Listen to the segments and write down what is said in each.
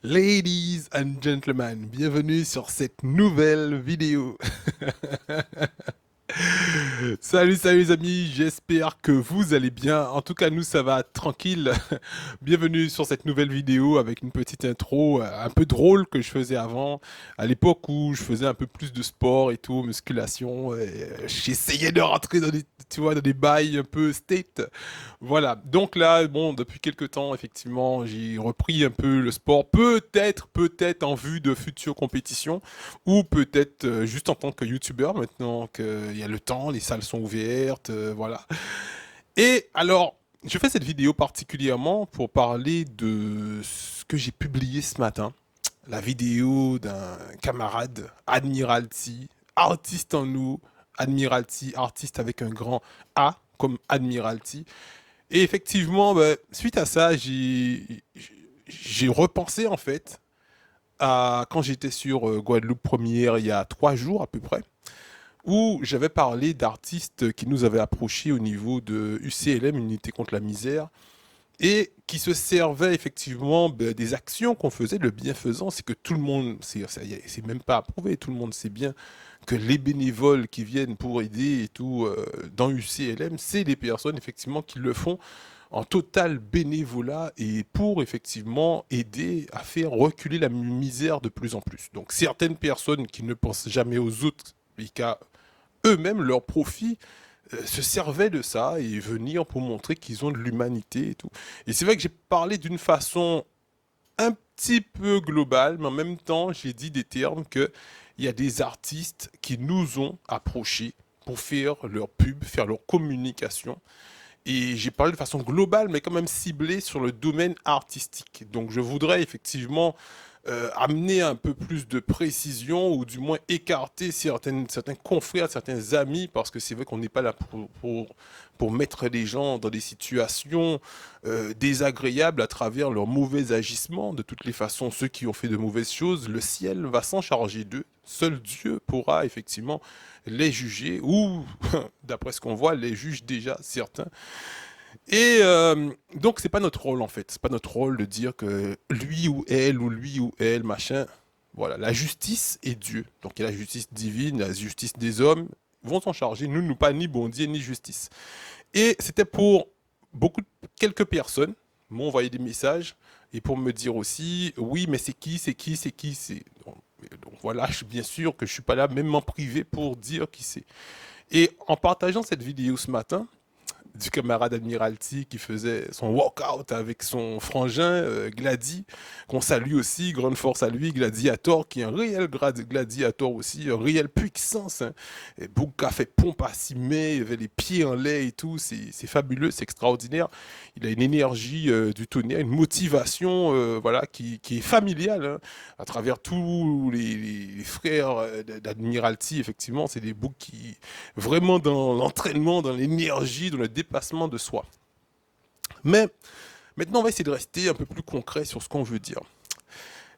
Ladies and gentlemen, bienvenue sur cette nouvelle vidéo. Salut les amis, j'espère que vous allez bien. En tout cas, nous ça va tranquille. Bienvenue sur cette nouvelle vidéo avec une petite intro un peu drôle que je faisais avant, à l'époque où je faisais un peu plus de sport et tout, musculation. J'essayais de rentrer dans des, tu vois, dans des bails un peu state. Voilà. Donc là, bon, depuis quelques temps, effectivement, j'ai repris un peu le sport. Peut-être en vue de futures compétitions ou peut-être juste en tant que youtubeur maintenant qu'il y a le temps, les salles sont ouvertes, voilà. Et alors, je fais cette vidéo particulièrement pour parler de ce que j'ai publié ce matin. La vidéo d'un camarade, Admiralty, artiste en nous, Admiralty, artiste avec un grand A comme Admiralty. Et effectivement, bah, suite à ça, j'ai repensé en fait à quand j'étais sur Guadeloupe Première il y a 3 jours à peu près, où j'avais parlé d'artistes qui nous avaient approchés au niveau de UCLM, Unité contre la misère, et qui se servaient effectivement des actions qu'on faisait, le bienfaisant, c'est que tout le monde, c'est même pas approuvé, tout le monde sait bien que les bénévoles qui viennent pour aider et tout dans UCLM, c'est les personnes effectivement qui le font en total bénévolat et pour effectivement aider à faire reculer la misère de plus en plus. Donc certaines personnes qui ne pensent jamais aux autres et qu'à eux-mêmes leur profit se servaient de ça et venir pour montrer qu'ils ont de l'humanité et tout. Et c'est vrai que j'ai parlé d'une façon un petit peu globale, mais en même temps j'ai dit des termes que il y a des artistes qui nous ont approchés pour faire leur pub, faire leur communication et j'ai parlé de façon globale, mais quand même ciblée sur le domaine artistique. Donc je voudrais effectivement amener un peu plus de précision ou du moins écarter certains confrères, certains amis, parce que c'est vrai qu'on n'est pas là pour mettre les gens dans des situations désagréables à travers leurs mauvais agissements. De toutes les façons, ceux qui ont fait de mauvaises choses, le ciel va s'en charger d'eux. Seul Dieu pourra effectivement les juger, ou d'après ce qu'on voit, les juge déjà certains. Et donc c'est pas notre rôle en fait, c'est pas notre rôle de dire que lui ou elle, machin. Voilà, la justice est Dieu. Donc il y a la justice divine, la justice des hommes vont s'en charger. Nous, nous pas ni bon Dieu ni justice. Et c'était pour quelques personnes m'ont envoyé des messages et pour me dire aussi, oui, mais c'est qui. Donc voilà, je suis bien sûr que je suis pas là, même en privé, pour dire qui c'est. Et en partageant cette vidéo ce matin, du camarade Admiralty qui faisait son walkout avec son frangin Glady, qu'on salue aussi, grande force à lui, Gladiator, qui est un réel gladiator aussi, un réel puissance. Hein. Et Bouka fait pompe à cimer, il avait les pieds en lait et tout, c'est fabuleux, c'est extraordinaire. Il a une énergie du tonnerre, une motivation voilà, qui est familiale hein, à travers tous les frères d'Admiralty, effectivement, c'est des boucs qui vraiment dans l'entraînement, dans l'énergie, dans le dépassement de soi. Mais maintenant, on va essayer de rester un peu plus concret sur ce qu'on veut dire.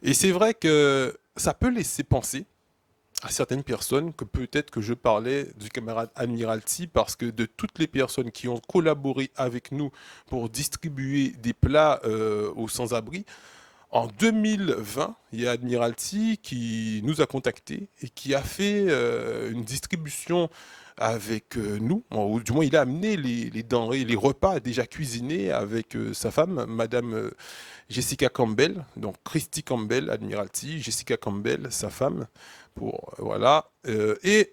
Et c'est vrai que ça peut laisser penser à certaines personnes que peut-être que je parlais du camarade Admiralty parce que de toutes les personnes qui ont collaboré avec nous pour distribuer des plats aux sans-abri, en 2020, il y a Admiralty qui nous a contactés et qui a fait une distribution avec nous, ou du moins il a amené les denrées, les repas déjà cuisinés avec sa femme, Madame Jessica Campbell, donc Christy Campbell, Admiralty, Jessica Campbell, sa femme, pour voilà. Et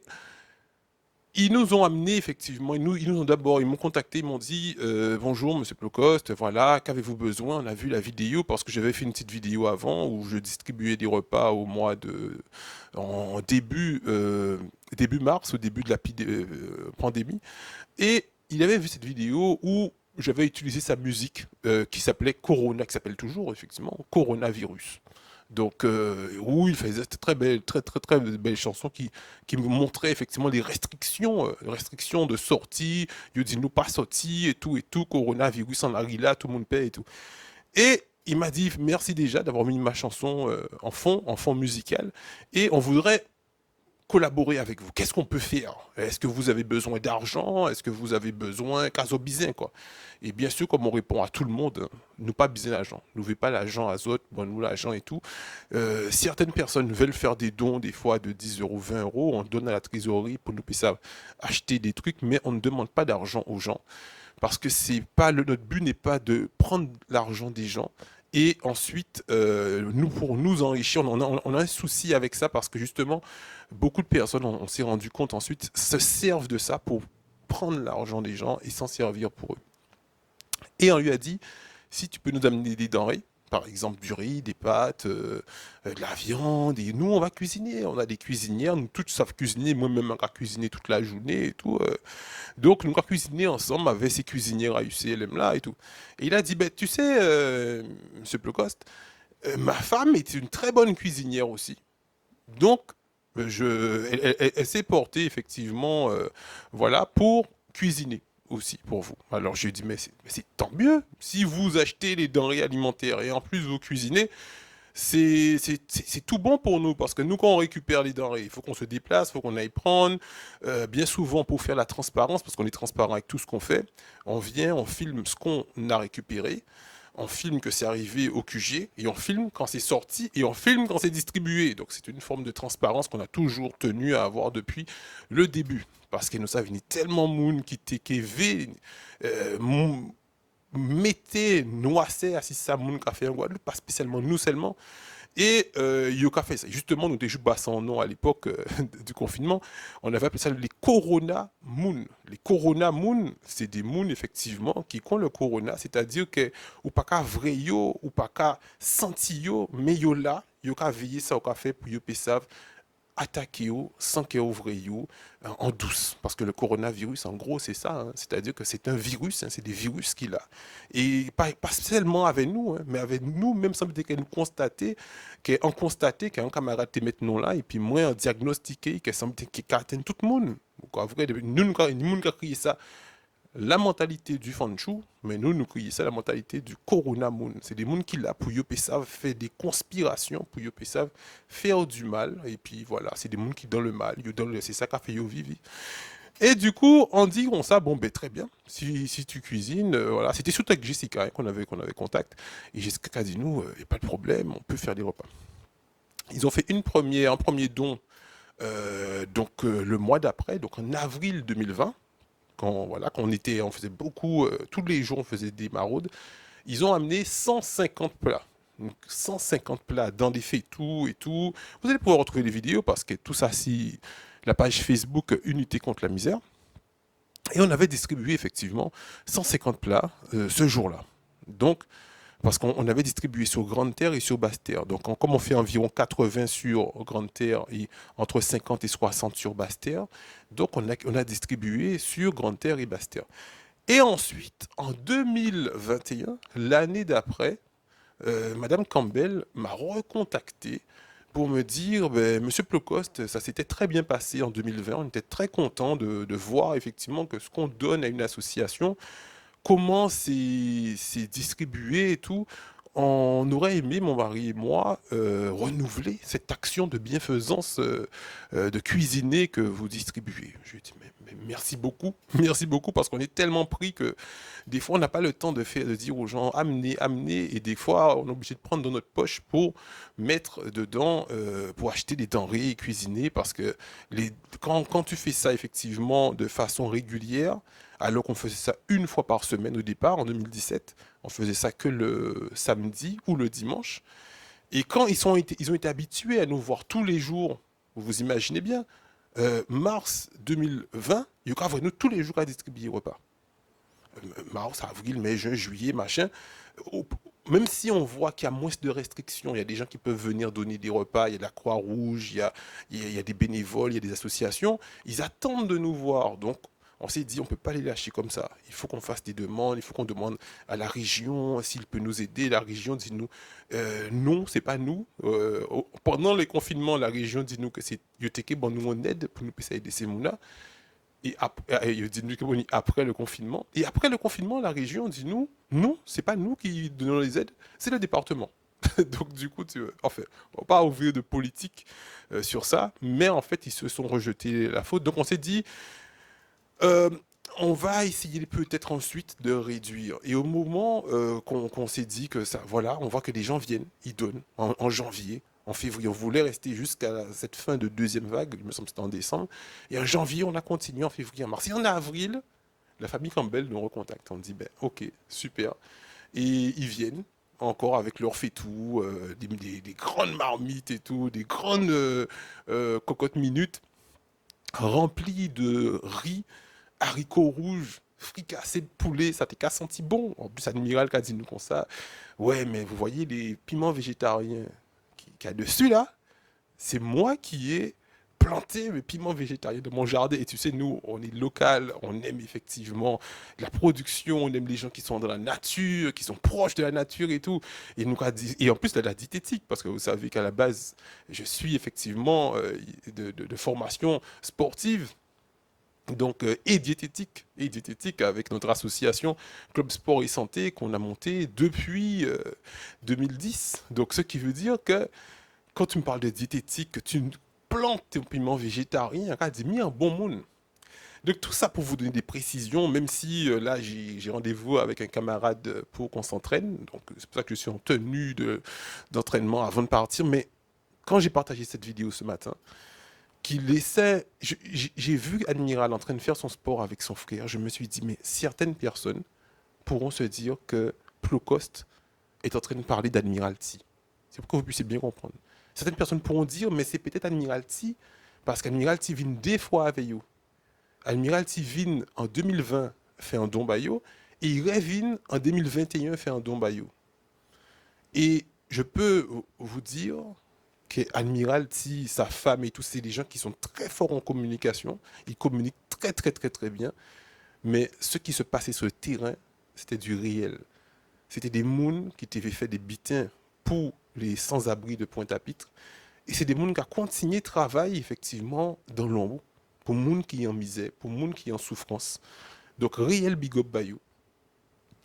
ils nous ont amené effectivement, ils nous ont d'abord, ils m'ont contacté, ils m'ont dit bonjour Monsieur Plocost, voilà, qu'avez-vous besoin? On a vu la vidéo parce que j'avais fait une petite vidéo avant où je distribuais des repas au mois de, en début mars, au début de la pandémie, et il avait vu cette vidéo où j'avais utilisé sa musique qui s'appelait Corona, qui s'appelle toujours effectivement Coronavirus. Donc, oui, il faisait très belle chanson qui me montrait effectivement les restrictions de sortie. Il dit nous pas sorti et tout, coronavirus en arrive là, tout le monde paie et tout. Et il m'a dit merci déjà d'avoir mis ma chanson en fond musical. Et on voudrait collaborer avec vous. Qu'est-ce qu'on peut faire? Est-ce que vous avez besoin d'argent? Est-ce que vous avez besoin caso bizin, quoi? Et bien sûr, comme on répond à tout le monde, nous pas besoin d'argent. Nous ne voulons pas l'argent à autres, bon, nous l'argent et tout. Certaines personnes veulent faire des dons, des fois de 10 euros, 20 euros. On donne à la trésorerie pour nous puissions acheter des trucs, mais on ne demande pas d'argent aux gens. Parce que c'est pas notre but n'est pas de prendre l'argent des gens et ensuite nous pour nous enrichir. On a un souci avec ça parce que justement beaucoup de personnes, on s'est rendu compte ensuite, se servent de ça pour prendre l'argent des gens et s'en servir pour eux. Et on lui a dit, si tu peux nous amener des denrées, par exemple du riz, des pâtes, de la viande, et nous on va cuisiner, on a des cuisinières, nous toutes savent cuisiner, moi-même on va cuisiner toute la journée et tout. Donc nous avons cuisiné ensemble avec ces cuisinières à UCLM là et tout. Et il a dit, ben, tu sais, Monsieur Plocost, ma femme est une très bonne cuisinière aussi. Donc, elle s'est portée effectivement, voilà, pour cuisiner aussi pour vous. Alors j'ai dit, mais c'est tant mieux. Si vous achetez les denrées alimentaires et en plus vous cuisinez, c'est tout bon pour nous parce que nous, quand on récupère les denrées, il faut qu'on se déplace, il faut qu'on aille prendre. Bien souvent, pour faire la transparence, parce qu'on est transparent avec tout ce qu'on fait, on vient, on filme ce qu'on a récupéré, on filme que c'est arrivé au QG, et on filme quand c'est sorti, et on filme quand c'est distribué. Donc c'est une forme de transparence qu'on a toujours tenu à avoir depuis le début. Parce que nous savons, il y a tellement de monde qui TKV, mettez noissé à si ça moun qu'a fait en Guadeloupe, pas spécialement nous seulement. Et yo qu'a fait ça. Justement, nous déjà bas son nom à l'époque du confinement, on avait appelé ça les Corona Moon. Les Corona Moon, c'est des moons effectivement qui ont le corona, c'est-à-dire que ou pas qu'à vrai yo, ou pas qu'à senti yo, mais yo là, yo qu'a veillé ça, ou qu'a fait pour yo savent attaquer sans qu'il ouvre en douce. Parce que le coronavirus, en gros, c'est ça. Hein. C'est-à-dire que c'est un virus, hein, c'est des virus qu'il a. Et pas seulement avec nous, hein, mais avec nous, même semble qu'elle nous constater, qu'on constaté qu'un camarade te maintenant là, et puis moi, on diagnostiqué, qu'il semble qu'il atteint tout le monde. Quoi, vrai, nous, nous, crié ça la mentalité du Fanchou, mais nous crions ça la mentalité du Corona Moon. C'est des mondes qui là pour yo savent faire des conspirations, pour yo savent faire du mal, et puis voilà, c'est des mondes qui dans le mal, c'est ça qui a fait yo vivre. Et du coup, on dit on ça, bon ben très bien, si tu cuisines, voilà, c'était surtout avec Jessica hein, qu'on avait contact, et Jessica a dit nous, il n'y a pas de problème, on peut faire des repas. Ils ont fait un premier don, le mois d'après, donc en avril 2020, voilà, on faisait beaucoup, tous les jours on faisait des maraudes, ils ont amené 150 plats. Donc 150 plats dans des tout et tout. Vous allez pouvoir retrouver les vidéos parce que tout ça, c'est la page Facebook Unité contre la misère. Et on avait distribué effectivement 150 plats ce jour-là. Donc, parce qu'on avait distribué sur Grande Terre et sur Basse Terre. Donc, comme on fait environ 80 sur Grande Terre et entre 50 et 60 sur Basse Terre, donc on a distribué sur Grande Terre et Basse Terre. Et ensuite, en 2021, l'année d'après, Madame Campbell m'a recontacté pour me dire, ben, Monsieur Plocost, ça s'était très bien passé en 2020, on était très content de voir effectivement que ce qu'on donne à une association, comment c'est distribué et tout. On aurait aimé, mon mari et moi, renouveler cette action de bienfaisance de cuisiner que vous distribuez. Je lui ai dit, mais merci beaucoup, merci beaucoup, parce qu'on est tellement pris que des fois, on n'a pas le temps de dire aux gens, amenez, amenez, et des fois, on est obligé de prendre dans notre poche pour mettre dedans, pour acheter des denrées et cuisiner, parce que quand tu fais ça, effectivement, de façon régulière, alors qu'on faisait ça une fois par semaine au départ, en 2017. On faisait ça que le samedi ou le dimanche. Et quand ils ont été habitués à nous voir tous les jours, vous imaginez bien, mars 2020, il y a nous tous les jours à distribuer des repas. Mars, avril, mai, juin, juillet, machin. Même si on voit qu'il y a moins de restrictions, il y a des gens qui peuvent venir donner des repas, il y a de la Croix-Rouge, il y a des bénévoles, il y a des associations, ils attendent de nous voir. Donc, on s'est dit, on ne peut pas les lâcher comme ça. Il faut qu'on fasse des demandes, il faut qu'on demande à la région s'il peut nous aider. La région dit nous, non, c'est pas nous. Pendant le confinement, la région dit nous que c'est Yoteke, bon, nous on aide pour nous aider ces mounas. Et après le confinement. Et après le confinement, la région dit nous, non, c'est pas nous qui donnons les aides, c'est le département. Donc du coup, enfin, on va pas ouvrir de politique sur ça, mais en fait, ils se sont rejetés la faute. Donc on s'est dit, euh, on va essayer peut-être ensuite de réduire. Et au moment qu'on s'est dit que ça, voilà, on voit que les gens viennent, ils donnent en janvier. En février, on voulait rester jusqu'à cette fin de deuxième vague, il me semble que c'était en décembre. Et en janvier, on a continué en février, en mars. Et en avril, la famille Campbell nous recontacte. On dit, ben, ok, super. Et ils viennent encore avec leur faitout, des grandes marmites et tout, des grandes cocottes minutes remplies de riz, haricots rouges, fricassés de poulet, ça t'est qu'à senti bon. En plus, Admiral qui a dit nous comme ça. Ouais, mais vous voyez les piments végétariens qu'il y a dessus là, c'est moi qui ai planté mes piments végétariens de mon jardin. Et tu sais, nous, on est local, on aime effectivement la production, on aime les gens qui sont dans la nature, qui sont proches de la nature et tout. Et en plus, de la diététique, parce que vous savez qu'à la base, je suis effectivement de formation sportive. Donc, et diététique avec notre association Club Sport et Santé qu'on a montée depuis 2010. Donc, ce qui veut dire que quand tu me parles de diététique, que tu plantes tes piments végétariens, tu mis un bon monde. Donc tout ça pour vous donner des précisions, même si là j'ai rendez-vous avec un camarade pour qu'on s'entraîne. Donc c'est pour ça que je suis en tenue d'entraînement avant de partir. Mais quand j'ai partagé cette vidéo ce matin, qu'il essaie, j'ai vu Admiral en train de faire son sport avec son frère. Je me suis dit, mais certaines personnes pourront se dire que Plocost est en train de parler d'Admiralty. C'est pour que vous puissiez bien comprendre. Certaines personnes pourront dire, mais c'est peut-être Admiralty, parce qu'Admiralty vient des fois avec vous. Admiralty vient en 2020 fait un don bayo, et il revient en 2021 fait un don bayo. Et je peux vous dire que Admiralty, sa femme et tous, c'est des gens qui sont très forts en communication. Ils communiquent très très très très bien. Mais ce qui se passait sur le terrain, c'était du réel. C'était des mouns qui t'avaient fait des bitins pour les sans-abri de Pointe-à-Pitre. Et c'est des mouns qui ont continué de travailler effectivement dans l'ombre, pour les gens qui sont en misère, pour les gens qui sont en souffrance. Donc, réel big up bayou.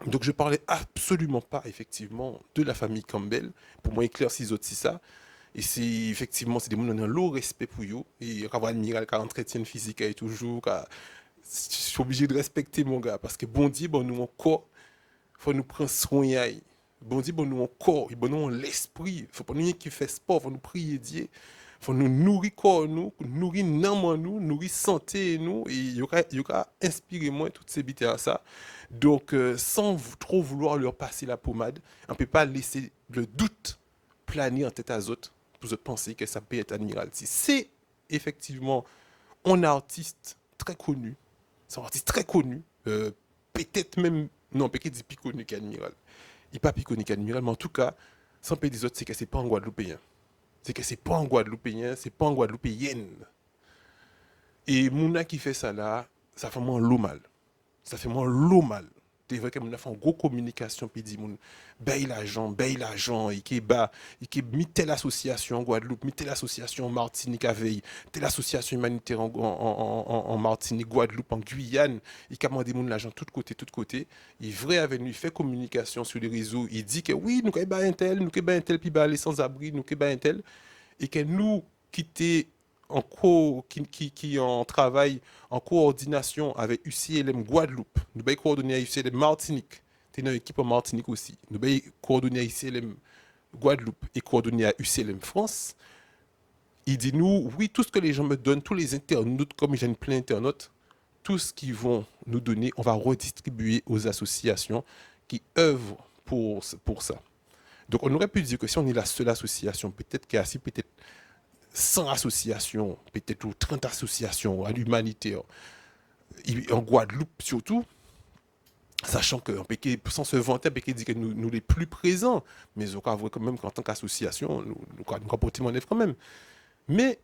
Donc, je parlais absolument pas effectivement de la famille Campbell. Pour moi, éclaircis aussi ça. Et c'est effectivement, c'est des gens qui ont un lourd respect pour eux. Et quand admiral qui entretient physique et toujours, je suis obligé de respecter mon gars. Parce que bon Dieu, bon, nous encore, faut nous prendre soin. Bon Dieu, bon nous encore, bon nous l'esprit. Faut pas nous qui fait sport, faut nous prier Dieu. Faut nous nourrir corps nous, nourrir nan nous, nourrir santé nous et il y aura inspirer moi toutes ces bites à ça. Donc sans trop vouloir leur passer la pommade, on peut pas laisser le doute planer en tête à autres pour penser que ça peut être Admiralty. C'est effectivement un artiste très connu. C'est un artiste très connu. Peut-être même, non, peut-être dit plus connu qu'Admiral. Il n'est pas plus connu qu'Admiral, mais en tout cas, sans payer des autres, c'est que c'est pas en Guadeloupéen. C'est que c'est pas en Guadeloupéen, c'est pas en Guadeloupéenne. Et Mouna qui fait ça là, ça fait moins l'eau mal. Ça fait moins l'eau mal. C'est vrai que mon a fait une grosse communication puis dit mon paye l'argent et qui mis telle association en Guadeloupe, mis telle association en Martinique à Veille, telle association humanitaire en Martinique, Guadeloupe, en Guyane, il a demandé mon l'argent tout de côté. Il vrai avec nous, il fait communication sur les réseaux, il dit que oui, nous avons un tel puis bah les sans-abri, nous avons un tel et que nous quitter qui en travaille en coordination avec UCLM Guadeloupe. Nous allons coordonner avec UCLM Martinique. Tu une équipe en Martinique aussi. Nous allons coordonner avec UCLM Guadeloupe et coordonner à UCLM France. Il dit nous, oui, tout ce que les gens me donnent, tous les internautes, comme j'ai plein d'internautes, tout ce qu'ils vont nous donner, on va redistribuer aux associations qui œuvrent pour ça. Donc on aurait pu dire que si on est la seule association, peut-être qu'il y a assez peut-être 100 associations, peut-être ou 30 associations à l'humanitaire, en Guadeloupe surtout, sachant que sans se vanter, on peut dire que nous les plus présents, mais on avouer quand même qu'en tant qu'association, nous comportons mon œuvre quand même. Mais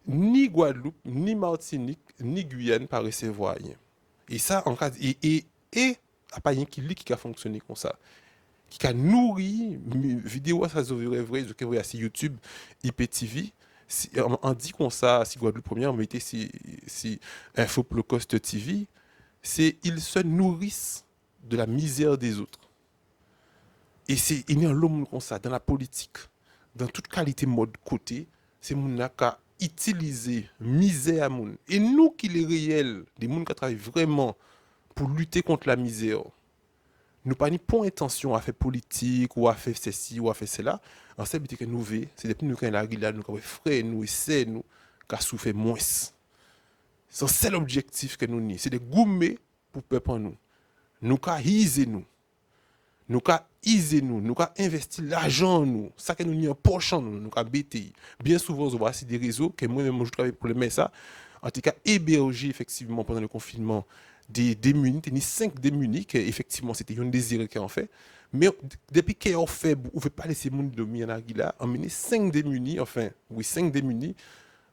ni Guadeloupe, ni Martinique, ni Guyane par recevoir rien. Et ça, en cas et a pas rien qui a fonctionné comme ça. Qui a nourri vidéo ça se vrai je vois sur YouTube IPTV on dit comme ça si Guadeloupe première on mettait si Info Plocost TV c'est ils se nourrissent de la misère des autres Et c'est il y a l'homme comme ça dans la politique, dans toute qualité mode côté, c'est mon qui a utilisé misère à moun. Et nous qui les réels, des gens qui travaillent vraiment pour lutter contre la misère, nous pas ni pour intention à faire politique ou à faire ceci ou à faire cela. En fait, que nous veillons, c'est depuis nous quand la là, nous quand frère nous essaie nous qu'à souffrir moins. C'est ça l'objectif que nous ni, c'est de gommer pour peuple en nous. Nous qu'à hiser nous. Nous qu'à iser nous, nous qu'à investir l'argent en nous, ça que nous n'y en poche en nous, nous qu'à BTI. Bien souvent, on voit des réseaux que moi-même je travaille pour le mettre ça. En tout cas, héberger effectivement pendant le confinement des démunis, ni 5 démunis, que effectivement c'était un désir qu'on fait. Mais depuis qu'on est faible, on ne veut pas laisser le monde dormir en Aguila, on mène 5 démunis, enfin, oui, 5 démunis,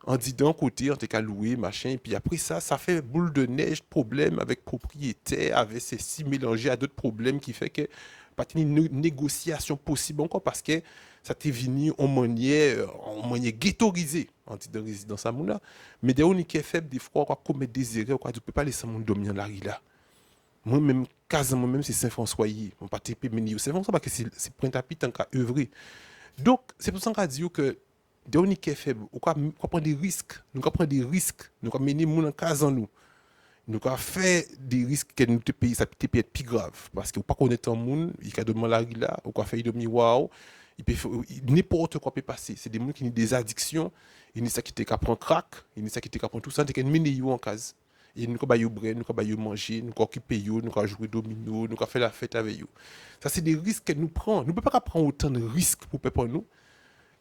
on dit d'un côté, on t'a louer, machin, et puis après ça, ça fait boule de neige, problème avec propriétaire, avec ceci mélangé à d'autres problèmes qui fait que pas une négociation possible encore parce que ça t'est venu en manière ghettoisée en dit dans résidence à Mouna. Mais des gens qui est faible, des fois, on va commettre des erreurs, tu ne peux pas laisser mon dormir dans la rue là. Moi-même, quasiment même, c'est Saint-François, on pas TP, mais Saint-François, parce que c'est Pointe-à-Pitre tant qu'à œuvrer. Donc, c'est pour ça qu'on dit que des gens qui est faible, on va prendre des risques, nous allons prendre des risques, nous allons mener mon en cas en nous. Nous avons fait des risques que nous te payons, ça peut être plus grave. Parce que vous ne connaissez pas un monde, il y a des gens là, ou quoi fait des waouh, n'importe quoi peut passer. C'est des gens qui ont des addictions, il y a ça qui te prend crack, il y a ça qui te prend tout ça, qui mener en case. Et nous avons brain, nous avons manger, nous avons occuper, nous avons jouer domino, nous avons faire la fête avec eux. Ça, c'est des risques que nous prenons. Nous ne pouvons pas prendre autant de risques pour nous.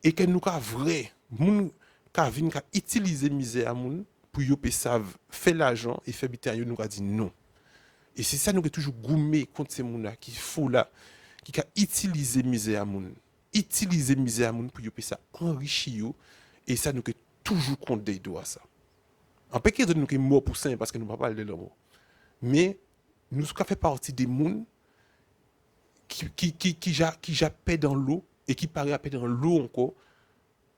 Et que nous avons vrai, nous avons utilisé misère à nous pour qu'ils savent faire l'argent et faire biter nous avons dit non. Et c'est ça nous avons toujours goumé contre ces gens qui font là, qui ont utilisé misère à nous. Utiliser misère à nous pour qu'ils ça enrichir et ça nous avons toujours contre des doigts ça. En fait, que nous sommes morts pour ça parce que nous ne parlons pas de l'amour. Mais nous avons fait partie des gens qui jappent dans l'eau et qui paraissent dans l'eau encore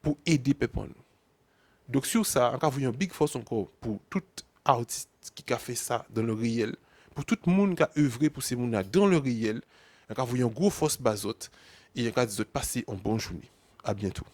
pour aider les peuples. Donc sur ça, encore vous une big force encore pour tout artiste qui a fait ça dans le réel, pour tout le monde qui a œuvré pour ces gens dans le réel, encore vous une gros force bazote et encore de passer une bonne journée. À bientôt.